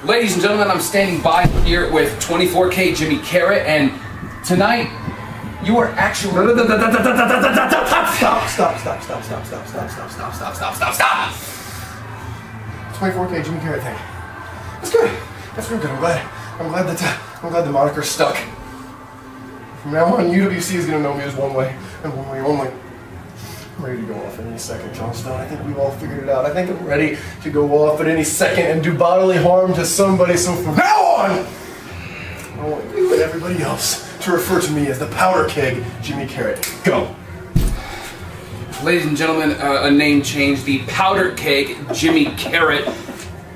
Ladies and gentlemen, I'm standing by here with 24K Jimmy Karryt, and tonight you are actually. Stop. 24K Jimmy Karryt thing. That's good. That's real good. I'm glad the moniker stuck. From now on, UWC is gonna know me as one way and one way only. I'm ready to go off at any second, Johnstone. I think we've all figured it out. I think I'm ready to go off at any second and do bodily harm to somebody. So from now on, I want you and everybody else to refer to me as the Powder Keg Jimmy Karryt. Go. Ladies and gentlemen, a name change, the Powder Keg Jimmy Karryt.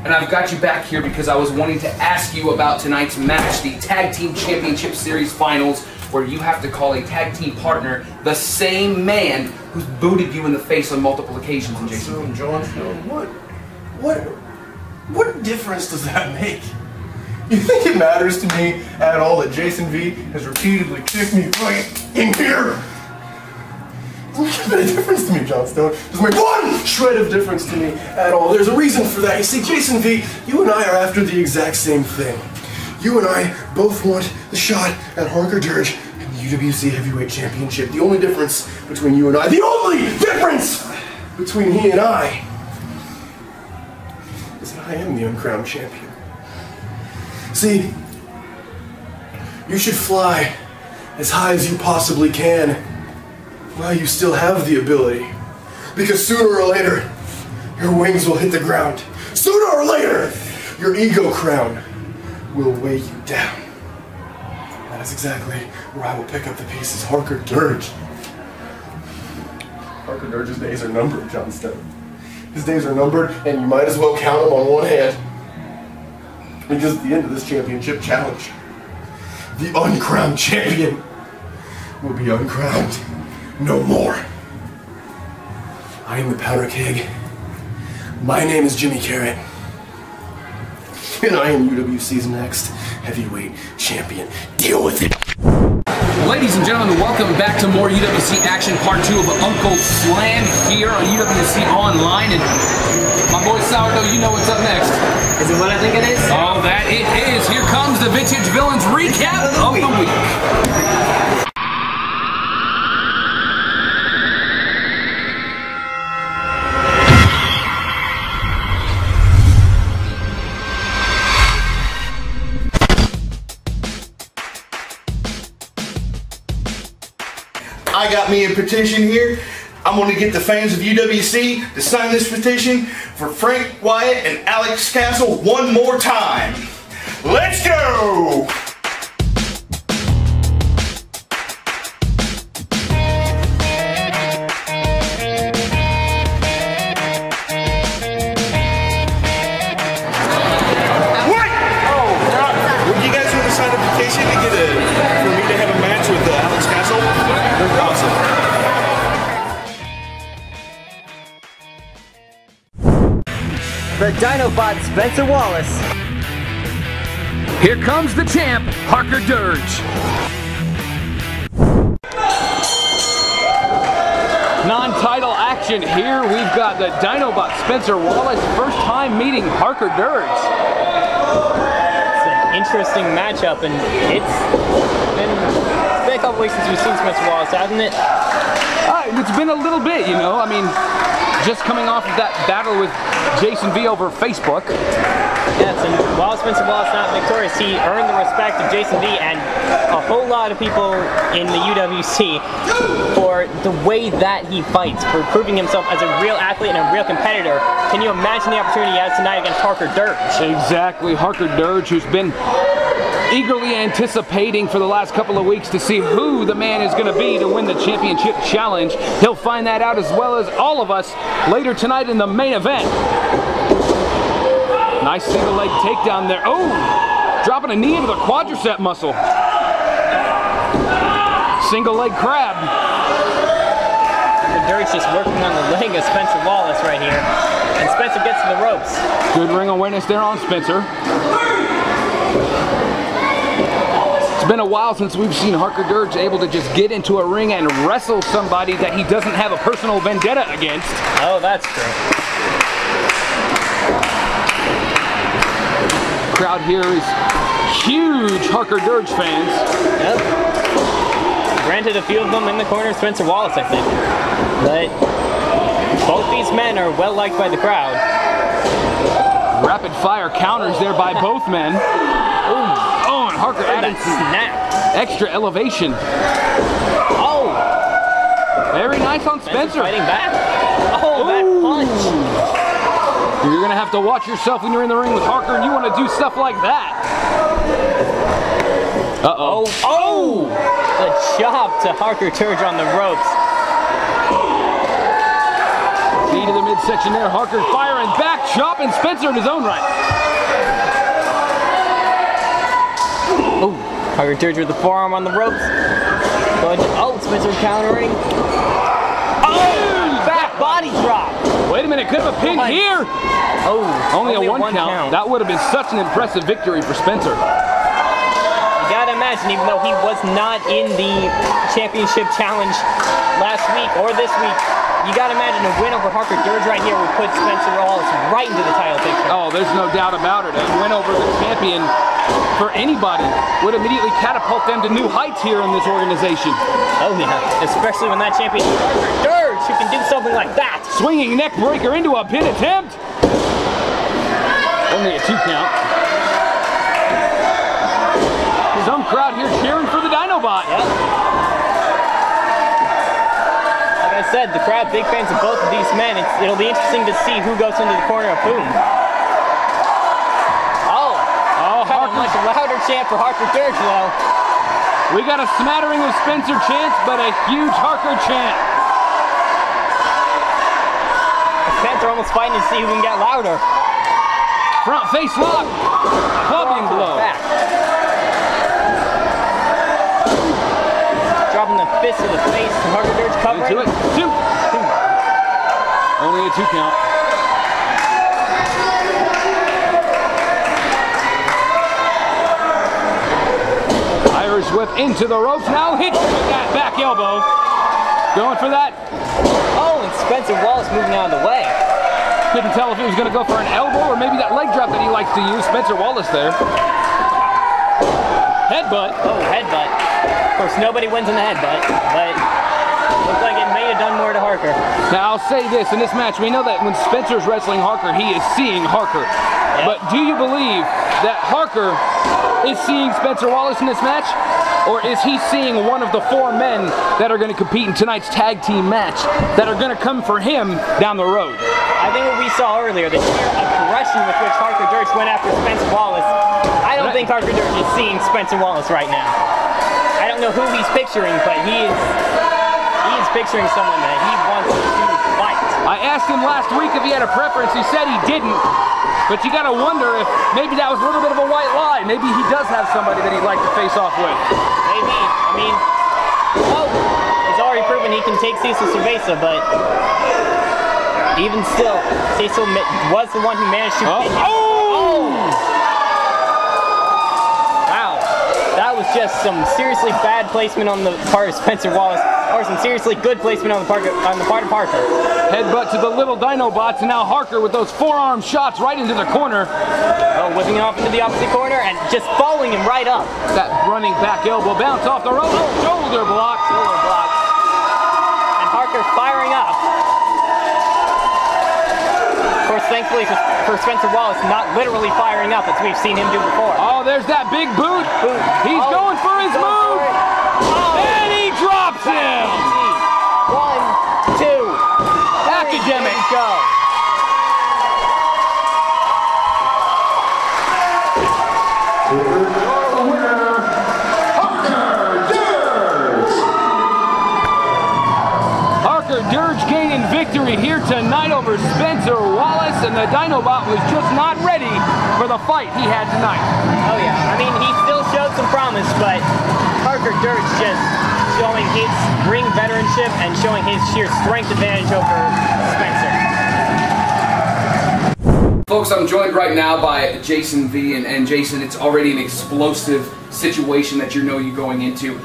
And I've got you back here because I was wanting to ask you about tonight's match, the Tag Team Championship Series Finals, where you have to call a tag team partner the same man who's booted you in the face on multiple occasions. And So, Johnstone, what difference does that make? You think it matters to me at all that Jason V has repeatedly kicked me right in here? It doesn't make a difference to me, Johnstone. It doesn't make one shred of difference to me at all. There's a reason for that. You see, Jason V, you and I are after the exact same thing. You and I both want the shot at Harker Dirge and the UWC Heavyweight Championship. The only difference between you and I, the only difference between he and I, is that I am the uncrowned champion. See, you should fly as high as you possibly can while you still have the ability. Because sooner or later, your wings will hit the ground. Sooner or later, your ego crown will weigh you down. That is exactly where I will pick up the pieces. Harker Dirge. Harker Dirge's days are numbered, Johnstone. His days are numbered, and you might as well count them on one hand. Because at the end of this championship challenge, the uncrowned champion will be uncrowned no more. I am the Powder Keg. My name is Jimmy Karryt. And I am UWC's next heavyweight champion. Deal with it. Ladies and gentlemen, welcome back to more UWC action, part 2 of Uncle Slam here on UWC Online. And my boy Sourdough, you know what's up next. Is it what I think it is? Oh, that it is. Here comes the Vintage Villains recap of the week. I got me a petition here. I'm going to get the fans of UWC to sign this petition for Frank Wyatt and Alex Castle one more time. Let's go! What? Oh, would you guys want to sign a petition to for me to have a match with Alex Castle? Awesome. The Dinobot Spencer Wallace. Here comes the champ, Harker Dirge. Non-title action here. We've got the Dinobot Spencer Wallace, first time meeting Harker Dirge. It's an interesting matchup, and it's been a couple weeks since we've seen Spencer Wallace, hasn't it? It's been a little bit, you know. I mean, just coming off of that battle with Jason V over Facebook. Yes, and while Spencer Wallace not victorious, he earned the respect of Jason V and a whole lot of people in the UWC for the way that he fights, for proving himself as a real athlete and a real competitor. Can you imagine the opportunity he has tonight against Harker Dirge? Exactly, Harker Dirge, who's been eagerly anticipating for the last couple of weeks to see who the man is going to be to win the championship challenge. He'll find that out as well as all of us later tonight in the main event. Nice single leg takedown there. Oh, dropping a knee into the quadricep muscle. Single leg crab. Dirge just working on the leg of Spencer Wallace right here. And Spencer gets to the ropes. Good ring awareness there on Spencer. It's been a while since we've seen Harker Dirge able to just get into a ring and wrestle somebody that he doesn't have a personal vendetta against. Oh, that's true. Crowd here is huge Harker Dirge fans. Yep. Granted, a few of them in the corner, Spencer Wallace, I think. But both these men are well liked by the crowd. Rapid fire counters there by both men. Oh, and Harker added snap. Extra elevation. Oh! Very nice on Spencer. Fighting back. Oh, that punch. You're going to have to watch yourself when you're in the ring with Harker and you want to do stuff like that. Uh-oh. Oh! The chop to Harker Dirge on the ropes. Knee to the midsection there. Harker firing back, chop, and Spencer in his own right. Oh, Harker Dirge with the forearm on the ropes. Oh, Spencer countering. Oh, back body drop. Wait a minute, could have a pin here. Oh, only a one count. That would have been such an impressive victory for Spencer. You gotta imagine, even though he was not in the championship challenge last week or this week, you gotta imagine a win over Harker Dirge right here would put Spencer Wallace right into the title picture. Oh, there's no doubt about it. A win over the champion for anybody would immediately catapult them to new heights here in this organization. Oh yeah, especially when that champion Harker Dirge, who can do something like that. Swinging neck breaker into a pin attempt. Only a 2 count. Some crowd here cheering for the Dinobot. Yep. Like I said, the crowd big fans of both of these men. It'll be interesting to see who goes into the corner of whom. A much louder chant for Harker Dirge, though. We got a smattering of Spencer chants, but a huge Harker chant. The fans are almost fighting to see who can get louder. Front face lock. Clubbing blow. Back. Dropping the fist to the face. Harker Dirge covering. Into it. 2. Only a 2 count. Irish whip into the ropes. Now hits with that back elbow. Going for that. Oh, and Spencer Wallace moving out of the way. Couldn't tell if he was going to go for an elbow or maybe that leg drop that he likes to use. Spencer Wallace there. Headbutt. Oh, headbutt. Of course, nobody wins in the headbutt, but looks like it may have done more to Harker. Now, I'll say this. In this match, we know that when Spencer's wrestling Harker, he is seeing Harker. Yep. But do you believe that Harker is seeing Spencer Wallace in this match? Or is he seeing one of the 4 men that are going to compete in tonight's tag team match that are going to come for him down the road? I think what we saw earlier, the sheer aggression with which Harker Dirge went after Spencer Wallace, I don't think Harker Dirge is seeing Spencer Wallace right now. I don't know who he's picturing, but he is picturing someone that he wants to fight. I asked him last week if he had a preference. He said he didn't. But you gotta wonder if maybe that was a little bit of a white lie. Maybe he does have somebody that he'd like to face off with. Maybe. I mean, well, he's already proven he can take Cecil Cerveza, but even still, Cecil was the one who managed to beat him. Oh! Wow. That was just some seriously bad placement on the part of Spencer Wallace, or some seriously good placement on the part of Harker. Headbutt to the little Dinobots, and now Harker with those forearm shots right into the corner. Oh, whipping it off into the opposite corner and just following him right up. That running back elbow bounce off the rope. Oh, shoulder block. Shoulder block. And Harker firing up. Of course, thankfully for Spencer Wallace, not literally firing up as we've seen him do before. Oh, there's that big boot. He's going for his move. And he drops him. 1, 2. Academic. Go. Harker Dirge gaining victory here tonight over Spencer Wallace, and the Dinobot was just not ready for the fight he had tonight. Oh yeah, I mean, he still showed some promise, but Harker Dirge just showing his ring veteranship and showing his sheer strength advantage over Spencer. Folks, I'm joined right now by Jason V, and Jason, it's already an explosive situation that you're going into.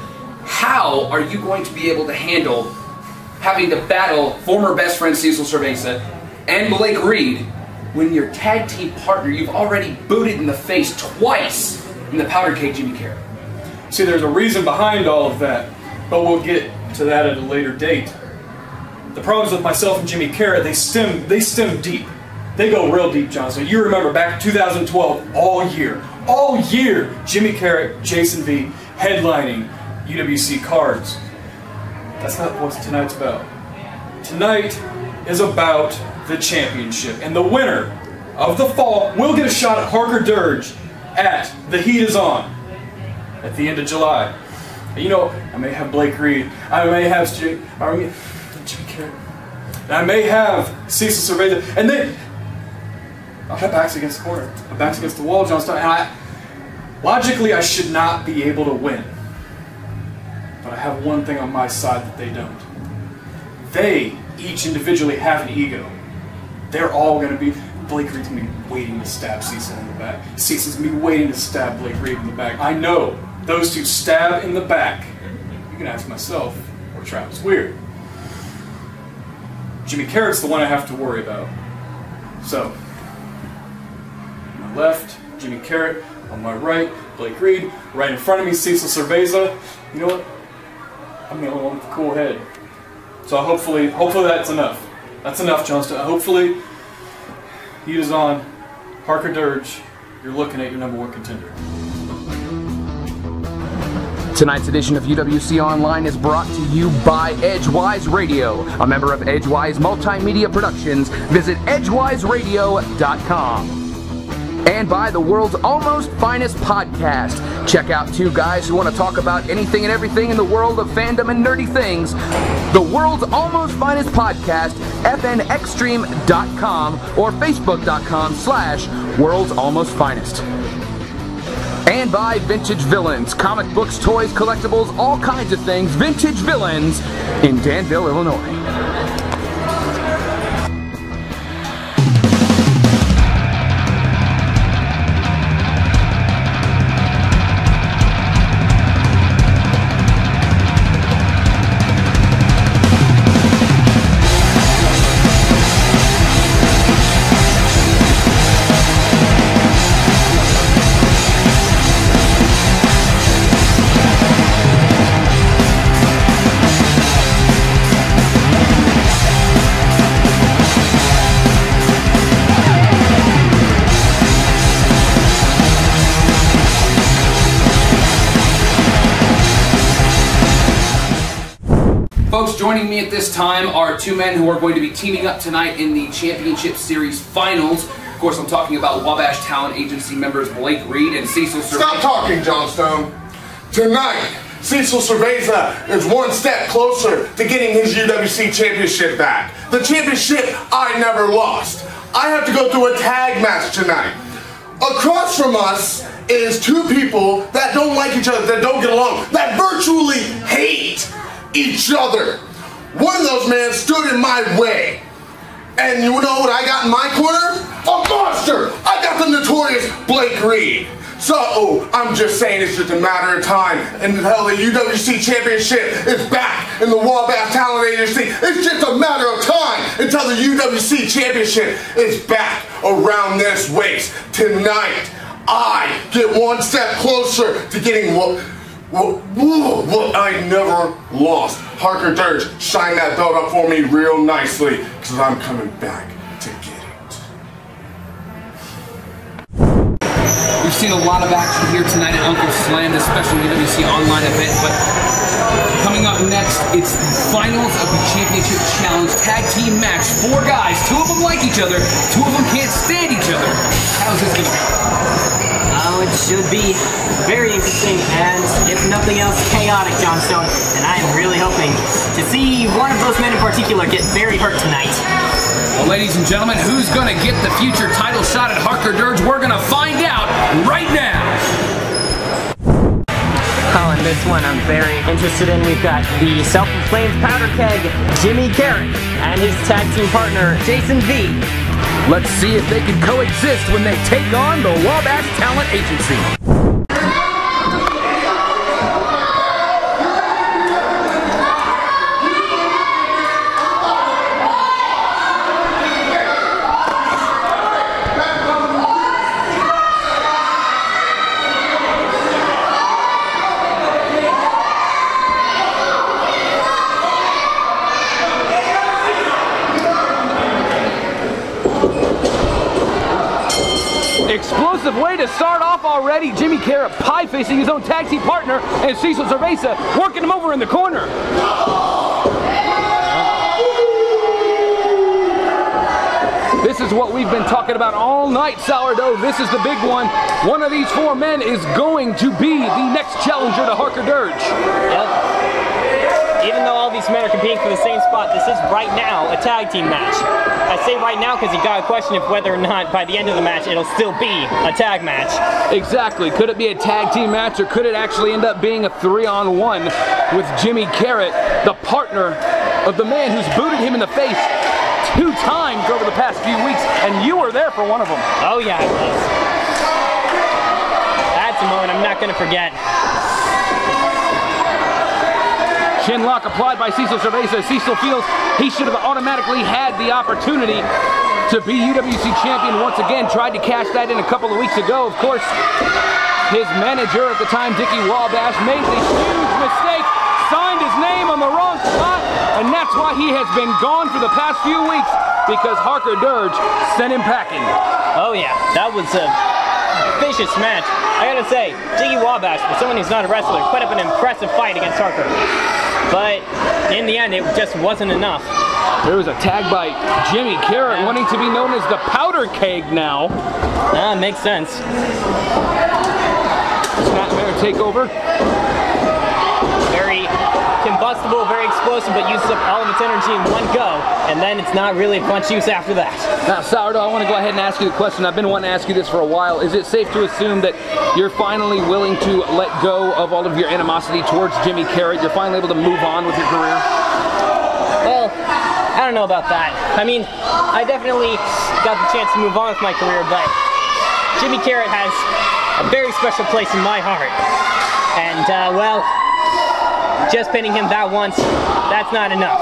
How are you going to be able to handle having to battle former best friend Cecil Cerveza and Blake Reed when your tag team partner you've already booted in the face twice in the powder keg Jimmy Karryt? See, there's a reason behind all of that, but we'll get to that at a later date. The problems with myself and Jimmy Karryt, they stem deep. They go real deep, John. So you remember back in 2012, all year, Jimmy Karryt, Jason V, headlining UWC cards. That's not what tonight's about. Tonight is about the championship, and the winner of the fall will get a shot at Harker Dirge at The Heat Is On at the end of July. And you know, I may have Blake Reed, I may have Jimmy Karryt, and I may have Cecil Cerveza, and then my back's against the corner, my back's against the wall, John Stone, and logically I should not be able to win. But I have one thing on my side that they don't. They each individually have an ego. They're all going to be, Blake Reed's going to be waiting to stab Cecil in the back. Cecil's going to be waiting to stab Blake Reed in the back. I know those two stab in the back. You can ask myself or Travis Weird. Jimmy Karryt's the one I have to worry about. So, on my left, Jimmy Karryt. On my right, Blake Reed. Right in front of me, Cecil Cerveza. You know what? I'm the only one with a cool head. So hopefully that's enough. That's enough, Johnston. Hopefully, Heat Is On, Harker Dirge, you're looking at your #1 contender. Tonight's edition of UWC Online is brought to you by Edgewise Radio, a member of Edgewise Multimedia Productions. Visit edgewiseradio.com. And by the world's almost finest podcast. Check out two guys who want to talk about anything and everything in the world of fandom and nerdy things. The world's almost finest podcast, fnxstream.com or facebook.com/world's almost finest. And by Vintage Villains, comic books, toys, collectibles, all kinds of things. Vintage Villains in Danville, Illinois. Folks, joining me at this time are two men who are going to be teaming up tonight in the Championship Series Finals. Of course, I'm talking about Wabash Talent Agency members Blake Reed and Cecil Cerveza. Stop talking, Johnstone. Tonight, Cecil Cerveza is one step closer to getting his UWC Championship back. The championship I never lost. I have to go through a tag match tonight. Across from us is two people that don't like each other, that don't get along, that virtually hate each other. One of those men stood in my way. And you know what I got in my corner? A monster! I got the notorious Blake Reed. So, I'm just saying it's just a matter of time until the UWC Championship is back in the Wabash Talent Agency. It's just a matter of time until the UWC Championship is back around this waist. Tonight, I get one step closer to getting what I never lost. Harker Dirge, shine that belt up for me real nicely, because I'm coming back to get it. We've seen a lot of action here tonight at Uncle Slam, this special UWC Online event, but coming up next, it's the finals of the Championship Challenge Tag Team match. 4 guys, 2 of them like each other, 2 of them can't stand each other. How's this going to go? Oh, it should be very interesting and, if nothing else, chaotic, Johnstone. And I am really hoping to see one of those men in particular get very hurt tonight. Well, ladies and gentlemen, who's going to get the future title shot at Harker Dirge? We're going to find out right now. Oh, and this one I'm very interested in. We've got the self-proclaimed powder keg, Jimmy Karryt, and his tag team partner, Jason V. Let's see if they can coexist when they take on the Wabash Talent Agency. explosive way to start off already. Jimmy Karryt pie-facing his own tag team partner, and Cecil Cerveza working him over in the corner. This is what we've been talking about all night, Sourdough. This is the big one. One of these four men is going to be the next challenger to Harker Dirge. Yep. Even though all these men are competing for the same spot, this is right now a tag team match. I say right now because you got to question if whether or not by the end of the match it'll still be a tag match. Exactly. Could it be a tag team match, or could it actually end up being a 3-on-1 with Jimmy Karryt, the partner of the man who's booted him in the face 2 times over the past few weeks, and you were there for one of them. Oh yeah, I was. That's a moment I'm not going to forget. Chin lock applied by Cecil Cerveza. Cecil feels he should have automatically had the opportunity to be UWC champion once again. Tried to cash that in a couple of weeks ago. Of course, his manager at the time, Dickie Wallace, made the huge mistake, signed his name on the wrong spot, and that's why he has been gone for the past few weeks, because Harker Dirge sent him packing. Oh yeah, that was a vicious match. I gotta say, Dickie Wabash, for someone who's not a wrestler, put up an impressive fight against Harker. But in the end, it just wasn't enough. There was a tag by Jimmy Karryt, wanting to be known as the powder keg now. Makes sense. Snapmare takeover. Very combustible, very explosive, but uses up all of its energy in one go, and then it's not really much use after that. Now, Sourdough, I want to go ahead and ask you the question. I've been wanting to ask you this for a while. Is it safe to assume that you're finally willing to let go of all of your animosity towards Jimmy Karryt? You're finally able to move on with your career? Well, I don't know about that. I mean, I definitely got the chance to move on with my career, but Jimmy Karryt has a very special place in my heart. And, well, just pinning him that once, that's not enough.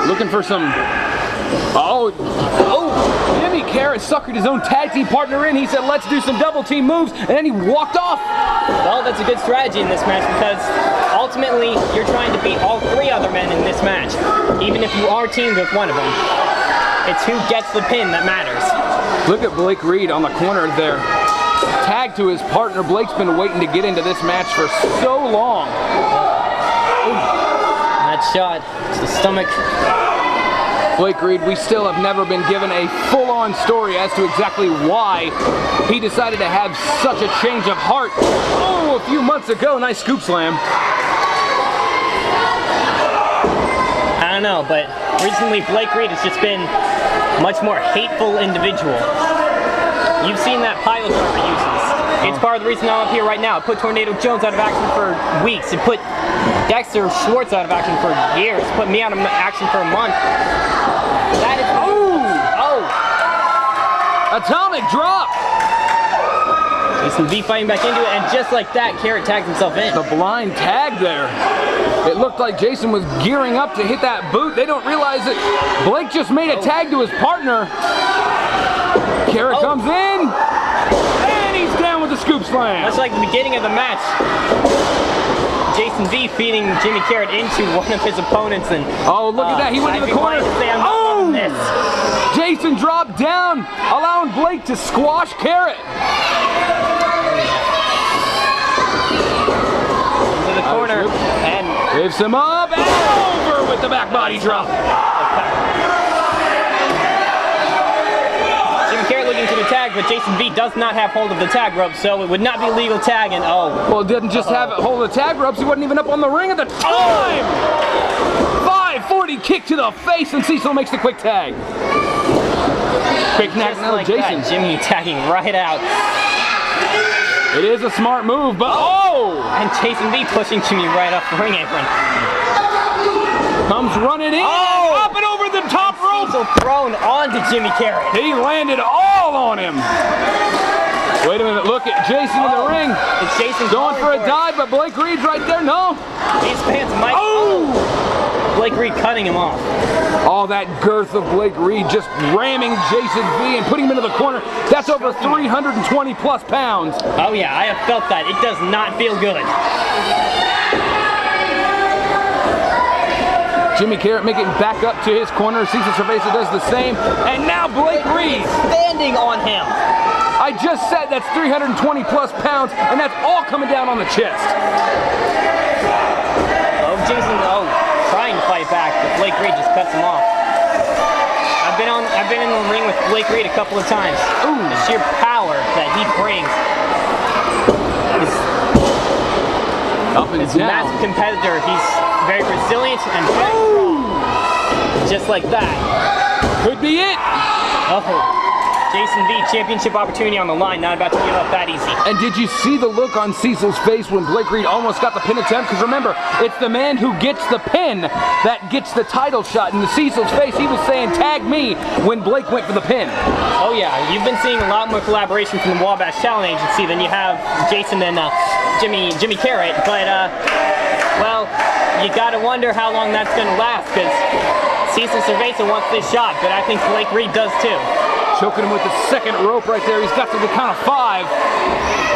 Looking for some... Jimmy Karryt suckered his own tag team partner in. He said, let's do some double team moves, and then he walked off. Well, that's a good strategy in this match, because ultimately you're trying to beat all 3 other men in this match, even if you are teamed with one of them. It's who gets the pin that matters. Look at Blake Reed on the corner there. Tag to his partner. Blake's been waiting to get into this match for so long. That shot to the stomach. Blake Reed, we still have never been given a full-on story as to exactly why he decided to have such a change of heart. Oh, a few months ago, nice scoop slam. I don't know, but recently Blake Reed has just been a much more hateful individual. You've seen that pile driver uses. It's part of the reason I'm up here right now. It put Tornado Jones out of action for weeks. It put Dexter Schwartz out of action for years. It put me out of action for a month. That is... Atomic drop! Jason V fighting back into it, and just like that, Karryt tags himself in. The blind tag there. It looked like Jason was gearing up to hit that boot. They don't realize that Blake just made a tag to his partner. Karryt comes in, and he's down with the scoop slam. Much like the beginning of the match, Jason V feeding Jimmy Karryt into one of his opponents, and look at that, he went to the corner. Jason dropped down, allowing Blake to squash Karryt. Into the corner, and lifts him up, and over with the back body drop. Looking to the tag, but Jason V does not have hold of the tag rope, so it would not be legal tag, and well, it didn't just have hold of the tag ropes, he wasn't even up on the ring at the time! 540 kick to the face, and Cecil makes the quick tag. Quick knack now, like Jason. That, Jimmy tagging right out. It is a smart move, but and Jason V pushing Jimmy right off the ring apron. Comes running in, up and over the top rope. Cecil thrown onto Jimmy Karryt. He landed all on him. Wait a minute, look at Jason in the ring. It's Jason going for a dive, but Blake Reed's right there. No. These pants might. Blake Reed cutting him off. All that girth of Blake Reed just ramming Jason V and putting him into the corner. That's over 320 plus pounds. Oh yeah, I have felt that. It does not feel good. Jimmy Karryt making back up to his corner. Cecil Cerveza does the same. And now Blake Reed standing on him. I just said that's 320 plus pounds, and that's all coming down on the chest. Oh, Jason, trying to fight back, but Blake Reed just cuts him off. I've been in the ring with Blake Reed a couple of times. Ooh. The sheer power that he brings. Up and He's a massive competitor. He's very resilient and very strong. Just like that. Could be it. Oh. Jason V, championship opportunity on the line, not about to give up that easy. And did you see the look on Cecil's face when Blake Reed almost got the pin attempt? Because remember, it's the man who gets the pin that gets the title shot. In Cecil's face, he was saying, tag me, when Blake went for the pin. Oh yeah, you've been seeing a lot more collaboration from the Wabash Talent Agency than you have Jason and Jimmy Karryt. But, well, you gotta wonder how long that's gonna last, because Cecil Cerveza wants this shot, but I think Blake Reed does too. Choking him with the second rope right there. He's got to the count of 5.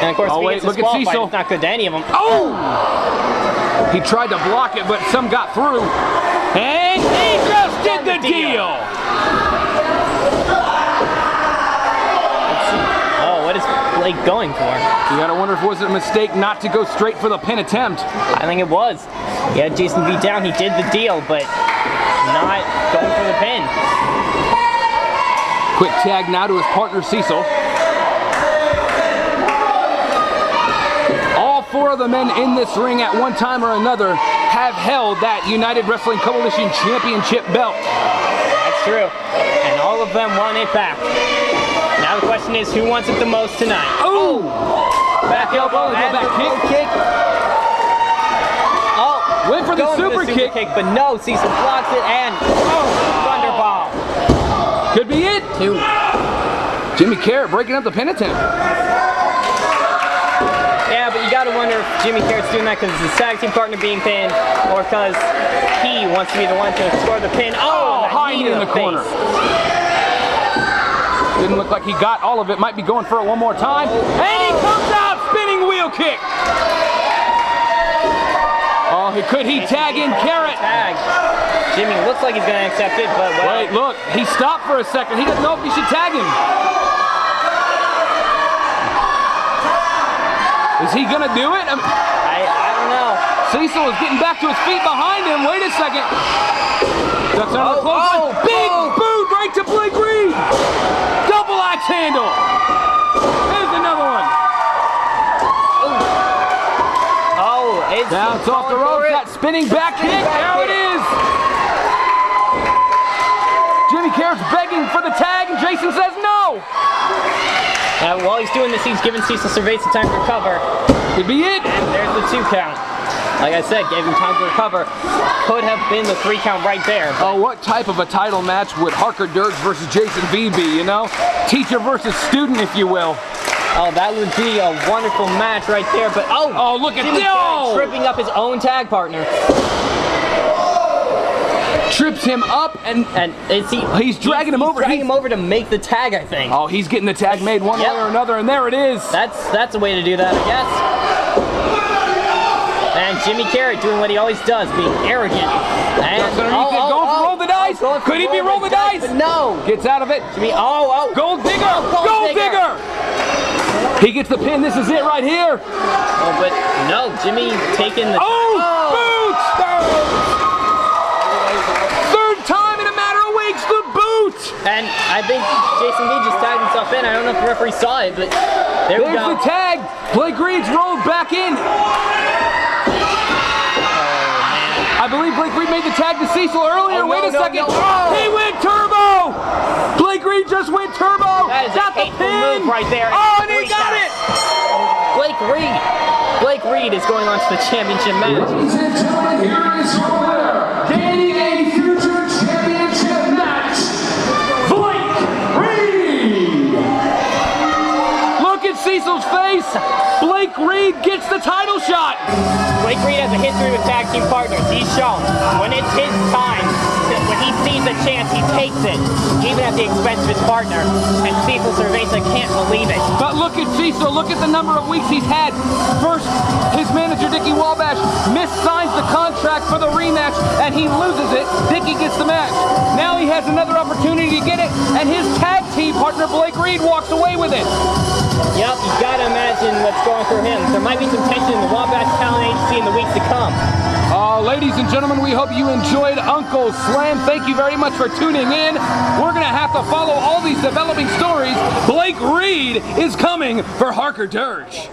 And of course, oh, wait, look at Cecil. It's not good to any of them. Oh! He tried to block it, but some got through. And he just did the deal. Oh, what is Blake going for? You gotta wonder if it was a mistake not to go straight for the pin attempt. I think it was. He had Jason V down. He did the deal, but not going for the pin. Quick tag now to his partner, Cecil. All 4 of the men in this ring at one time or another have held that United Wrestling Coalition Championship belt. That's true. And all of them won it back. Now the question is, who wants it the most tonight? Oh! Back elbow, back kick. Oh, went for the super kick. But no, Cecil blocks it and thunderball. Could be it. 2. Jimmy Karryt breaking up the pin attempt. Yeah, but you gotta wonder if Jimmy Karryt's doing that because his tag team partner being pinned, or because he wants to be the one to score the pin. Oh, high knee in the corner. Didn't look like he got all of it. Might be going for it one more time. And he comes out, spinning wheel kick. Oh, could he tag in Karryt? Jimmy looks like he's going to accept it, but well. Wait, look, he stopped for a second. He doesn't know if he should tag him. Is he going to do it? I don't know. Cecil is getting back to his feet behind him. Wait a second. Ducks under the close. Big boot right to Blake Reed. Double axe handle. There's another one. Now it's off the rope. That spinning back kick. There it is. Jimmy Karryt's begging for the tag, and Jason says no. While he's doing this, he's giving Cecil Cerveza time to recover. Could be it. And there's the 2 count. Like I said, gave him time to recover. Could have been the 3 count right there. Oh, what type of a title match would Harker Dirge versus Jason V be, you know? Teacher versus student, if you will. Oh, that would be a wonderful match right there, but oh look at this! Tripping up his own tag partner. Trips him up and he's dragging him over. He's dragging him over to make the tag, I think. Oh, he's getting the tag made one way or another, and there it is. That's a way to do that, I guess. And Jimmy Karryt doing what he always does, being arrogant. And going for roll the dice. Could he be roll the dice? No. Gets out of it. Jimmy, Gold digger. Gold digger. He gets the pin. This is it right here. Oh, but no, Jimmy taking the... Boots! Third time in a matter of weeks, the boot! And I think Jason V just tagged himself in. I don't know if the referee saw it, but there we go. There's the tag. Blake Reed's rolled back in. I believe Blake Reed made the tag to Cecil earlier. Wait a second. He went turbo! Blake Reed just went turbo. That is got a the pin. move right there. Oh, and he got it! Blake Reed is going on to the championship match. Ladies and gentlemen, here is your winner, gaining a future championship match, Blake Reed! Look at Cecil's face. Blake Reed gets the title shot. Blake Reed has a history with tag team partners. He's shown when it's his time, when he sees a chance, he takes it, even at the expense of his partner. And Cecil Cerveza can't believe it. But look at Cecil. Look at the number of weeks he's had. First, his manager, Dickie Wabash, missigns the contract back for the rematch, and he loses it. Dickie gets the match. Now he has another opportunity to get it, and his tag team partner Blake Reed walks away with it. Yep, you gotta imagine what's going through him. There might be some tension in the Wabash Talent Agency in the weeks to come. Ladies and gentlemen, we hope you enjoyed Uncle Slam. Thank you very much for tuning in. We're gonna have to follow all these developing stories. Blake Reed is coming for Harker Dirge.